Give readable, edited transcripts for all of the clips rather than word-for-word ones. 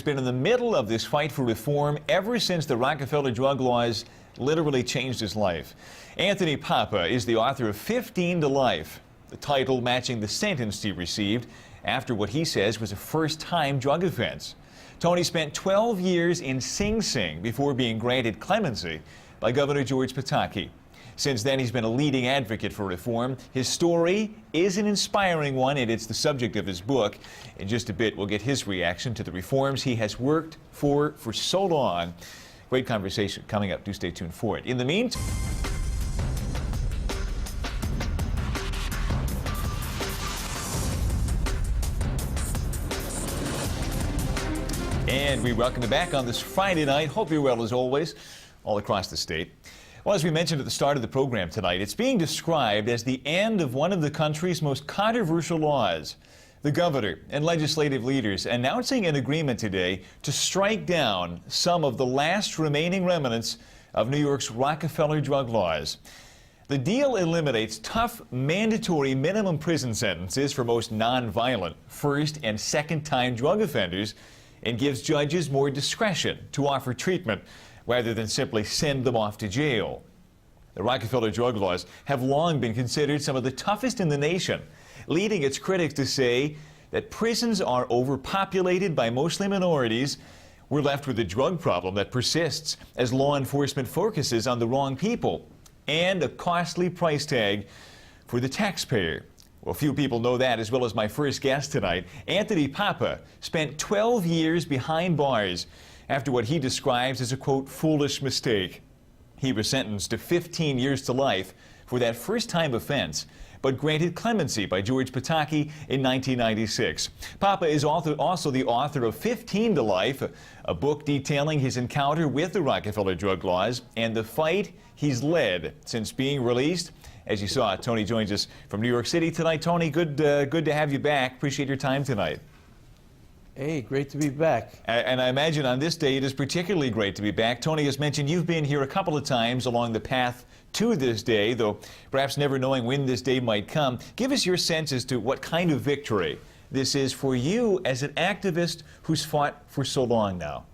Been in the middle of this fight for reform ever since the Rockefeller drug laws literally changed his life. Anthony Papa is the author of 15 to Life, the title matching the sentence he received after what he says was a first-time drug offense. Tony spent 12 years in Sing Sing before being granted clemency by Governor George Pataki. Since then, he's been a leading advocate for reform. His story is an inspiring one, and it's the subject of his book. In just a bit, we'll get his reaction to the reforms he has worked for so long. Great conversation coming up. Do stay tuned for it. In the meantime, and we welcome you back on this Friday night. Hope you're well as always, all across the state. Well, as we mentioned at the start of the program tonight, it's being described as the end of one of the country's most controversial laws. The governor and legislative leaders announcing an agreement today to strike down some of the last remaining remnants of New York's Rockefeller drug laws. The deal eliminates tough mandatory minimum prison sentences for most nonviolent first and second-time drug offenders and gives judges more discretion to offer treatment rather than simply send them off to jail. The Rockefeller drug laws have long been considered some of the toughest in the nation, leading its critics to say that prisons are overpopulated by mostly minorities. We're left with a drug problem that persists as law enforcement focuses on the wrong people, and a costly price tag for the taxpayer. Well, few people know that, as well as my first guest tonight. Anthony Papa spent 12 years behind bars after what he describes as a, quote, foolish mistake. He was sentenced to 15 years to life for that first-time offense, but granted clemency by George Pataki in 1996. Papa is also the author of 15 to Life, a book detailing his encounter with the Rockefeller drug laws and the fight he's led since being released. As you saw, Tony joins us from New York City tonight. Tony, good to have you back. Appreciate your time tonight. Hey, great to be back. And I imagine on this day it is particularly great to be back. Tony has mentioned you've been here a couple of times along the path to this day, though perhaps never knowing when this day might come. Give us your sense as to what kind of victory this is for you as an activist who's fought for so long now.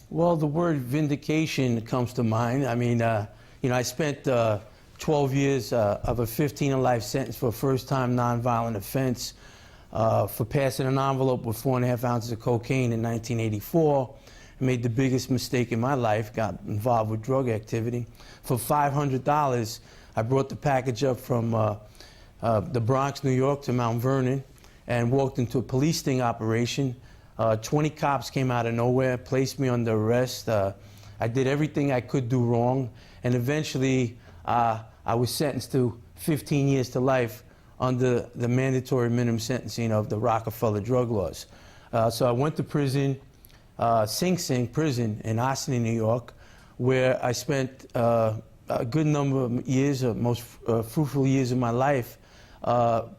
Well, the word vindication comes to mind. I mean, I spent 12 years of a 15 to life sentence for a first-time nonviolent offense. For passing an envelope with 4.5 ounces of cocaine in 1984. I made the biggest mistake in my life, got involved with drug activity. For $500, I brought the package up from the Bronx, New York to Mount Vernon and walked into a police sting operation. 20 cops came out of nowhere, placed me under arrest. I did everything I could do wrong, and eventually I was sentenced to 15 years to life under the mandatory minimum sentencing of the Rockefeller drug laws. So I went to prison, Sing Sing prison in Austin, New York, where I spent a good number of years, most fruitful years of my life,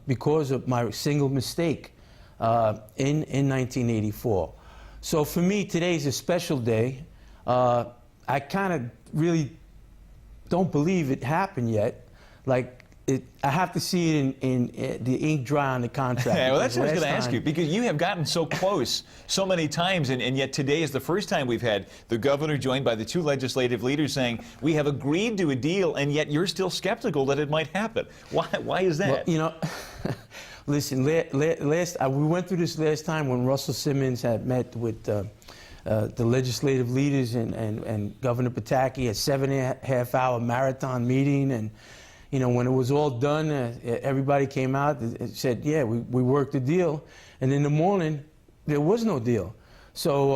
because of my single mistake in 1984. So for me, today's a special day. I kind of really don't believe it happened yet. I have to see it in the ink dry on the contract. Yeah, well, that's what I was going to ask you, because you have gotten so close so many times, and yet today is the first time we've had the governor joined by the two legislative leaders saying, we have agreed to a deal, and yet you're still skeptical that it might happen. Why is that? Well, listen, we went through this last time when Russell Simmons had met with the legislative leaders and Governor Pataki, a 7.5-hour marathon meeting, and when it was all done, everybody came out and said, yeah, we worked the deal. And in the morning, there was no deal. So,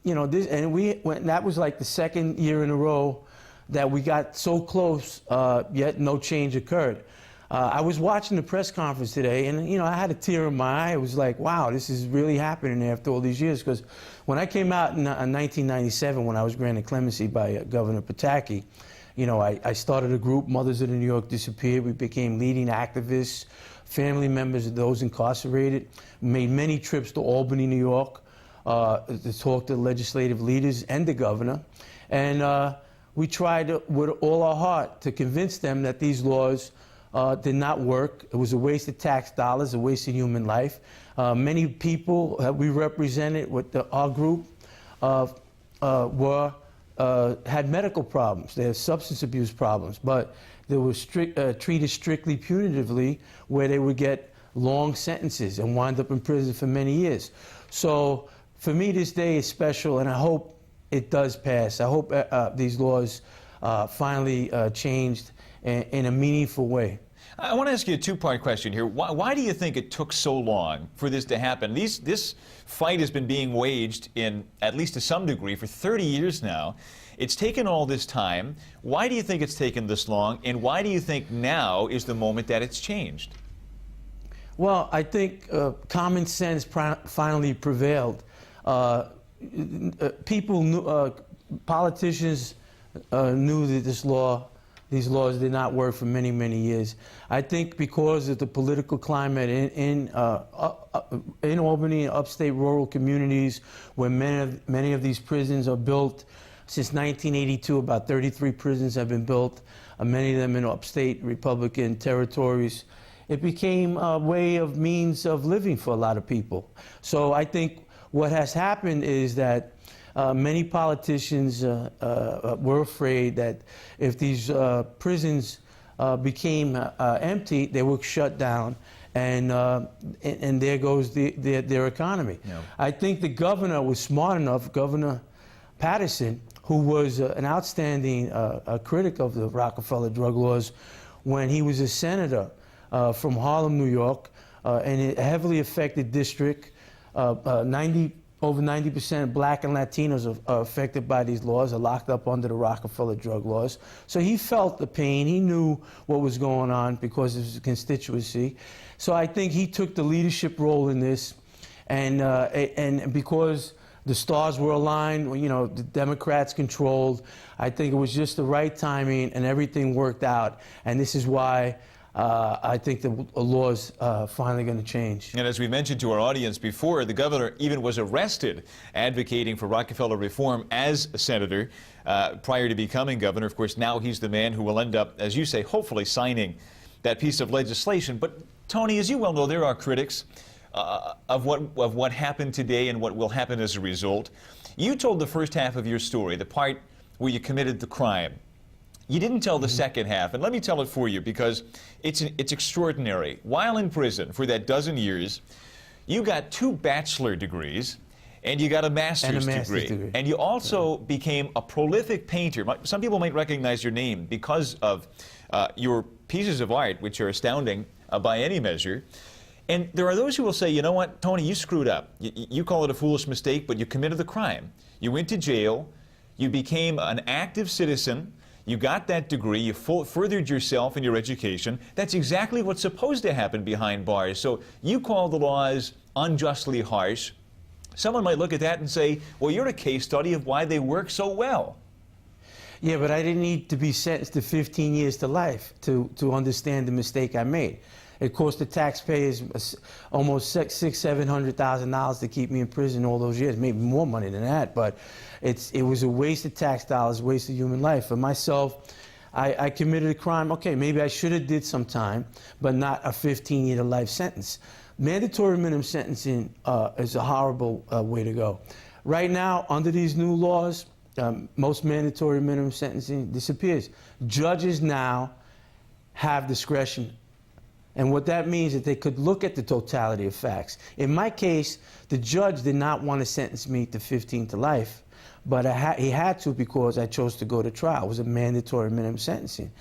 that was like the second year in a row that we got so close, yet no change occurred. I was watching the press conference today, and, I had a tear in my eye. It was like, wow, this is really happening after all these years. Because when I came out in 1997, when I was granted clemency by Governor Pataki, I started a group, Mothers of the New York Disappeared. We became leading activists, family members of those incarcerated. We made many trips to Albany, New York, to talk to legislative leaders and the governor. And we tried with all our heart to convince them that these laws did not work. It was a waste of tax dollars, a waste of human life. Many people that we represented with our group had medical problems. They had substance abuse problems, but they were treated strictly punitively, where they would get long sentences and wind up in prison for many years. So for me, this day is special, and I hope it does pass. I hope these laws finally changed in a meaningful way. I want to ask you a two-part question here. Why do you think it took so long for this to happen? This fight has been being waged in, at least to some degree, for 30 years now. It's taken all this time. Why do you think it's taken this long, and why do you think now is the moment that it's changed? Well, I think common sense finally prevailed. Politicians knew that these laws did not work for many, many years. I think because of the political climate in Albany and upstate rural communities, where many of these prisons are built. Since 1982, about 33 prisons have been built, many of them in upstate Republican territories. It became a means of living for a lot of people. So I think what has happened is that many politicians were afraid that if these prisons became empty, they would shut down, and there goes their economy. Yeah. I think the governor was smart enough, Governor Patterson, who was an outstanding critic of the Rockefeller drug laws when he was a senator from Harlem, New York, in a heavily affected district. Over 90% of black and Latinos are affected by these laws, are locked up under the Rockefeller drug laws. So he felt the pain. He knew what was going on because of his constituency. So I think he took the leadership role in this. And because the stars were aligned, you know, the Democrats controlled, I think it was just the right timing and everything worked out. And this is why I think the law's finally going to change. And as we mentioned to our audience before, the governor even was arrested advocating for Rockefeller reform as a senator prior to becoming governor. Of course, now he's the man who will end up, as you say, hopefully signing that piece of legislation. But Tony, as you well know, there are critics of what happened today and what will happen as a result. You told the first half of your story, the part where you committed the crime. You didn't tell the second half, and let me tell it for you because it's extraordinary. While in prison for that dozen years, you got 2 bachelor degrees and you got a master's degree. And you also became a prolific painter. Some people might recognize your name because of your pieces of art, which are astounding by any measure. And there are those who will say, you know what, Tony, you screwed up. You call it a foolish mistake, but you committed the crime. You went to jail. You became an active citizen. You got that degree, you furthered yourself in your education. That's exactly what's supposed to happen behind bars. So you call the laws unjustly harsh. Someone might look at that and say, well, you're a case study of why they work so well. Yeah, but I didn't need to be sentenced to 15 years to life to understand the mistake I made. It cost the taxpayers almost $600,000-700,000 to keep me in prison all those years, maybe more money than that. But it was a waste of tax dollars, a waste of human life. For myself, I committed a crime. Okay, maybe I should have did some time, but not a 15-year to life sentence. Mandatory minimum sentencing is a horrible way to go. Right now, under these new laws, most mandatory minimum sentencing disappears. Judges now have discretion. And what that means is that they could look at the totality of facts. In my case, the judge did not want to sentence me to 15 to life, but he had to because I chose to go to trial. It was a mandatory minimum sentencing.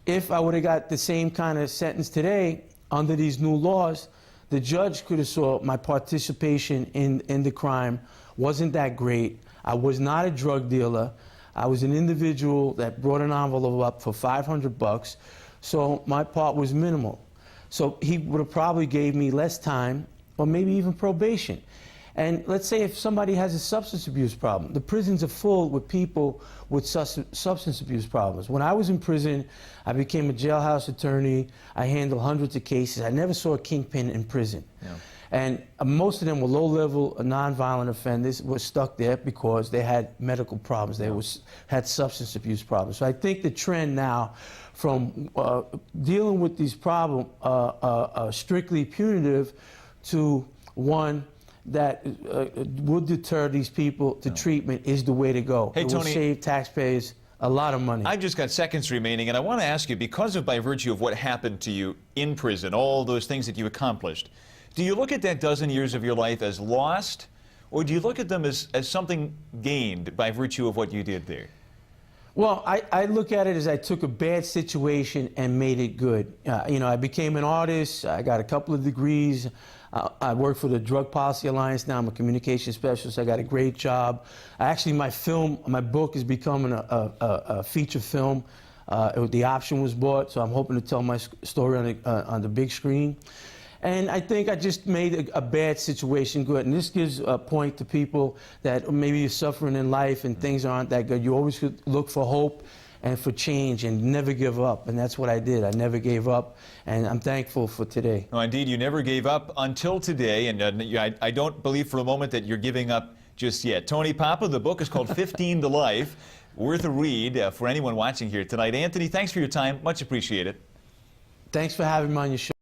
If I would have got the same kind of sentence today under these new laws, the judge could have saw my participation in the crime wasn't that great. I was not a drug dealer. I was an individual that brought an envelope up for $500, so my part was minimal. So he would have probably gave me less time or maybe even probation. And let's say if somebody has a substance abuse problem, the prisons are full with people with substance abuse problems. When I was in prison, I became a jailhouse attorney. I handled hundreds of cases. I never saw a kingpin in prison. Yeah. And most of them were low-level, nonviolent offenders, were stuck there because they had medical problems. They had substance abuse problems. So I think the trend now from dealing with these problems strictly punitive to One, that will deter these people to treatment is the way to go. Hey, it will Tony, save taxpayers a lot of money. I've just got seconds remaining, and I want to ask you, because of by virtue of what happened to you in prison, all those things that you accomplished, do you look at that dozen years of your life as lost, or do you look at them as something gained by virtue of what you did there? Well, I look at it as I took a bad situation and made it good. You know, I became an artist. I got a couple of degrees. I work for the Drug Policy Alliance now. I'm a communication specialist. I got a great job. Actually, my book is becoming a feature film. The option was bought, so I'm hoping to tell my story on the big screen. And I think I just made a bad situation good. And this gives a point to people that maybe you're suffering in life and things aren't that good. You always look for hope and for change and never give up. And that's what I did. I never gave up. And I'm thankful for today. No, indeed, you never gave up until today. And I don't believe for a moment that you're giving up just yet. Tony Papa, the book is called 15 to Life. Worth a read for anyone watching here tonight. Anthony, thanks for your time. Much appreciated. Thanks for having me on your show.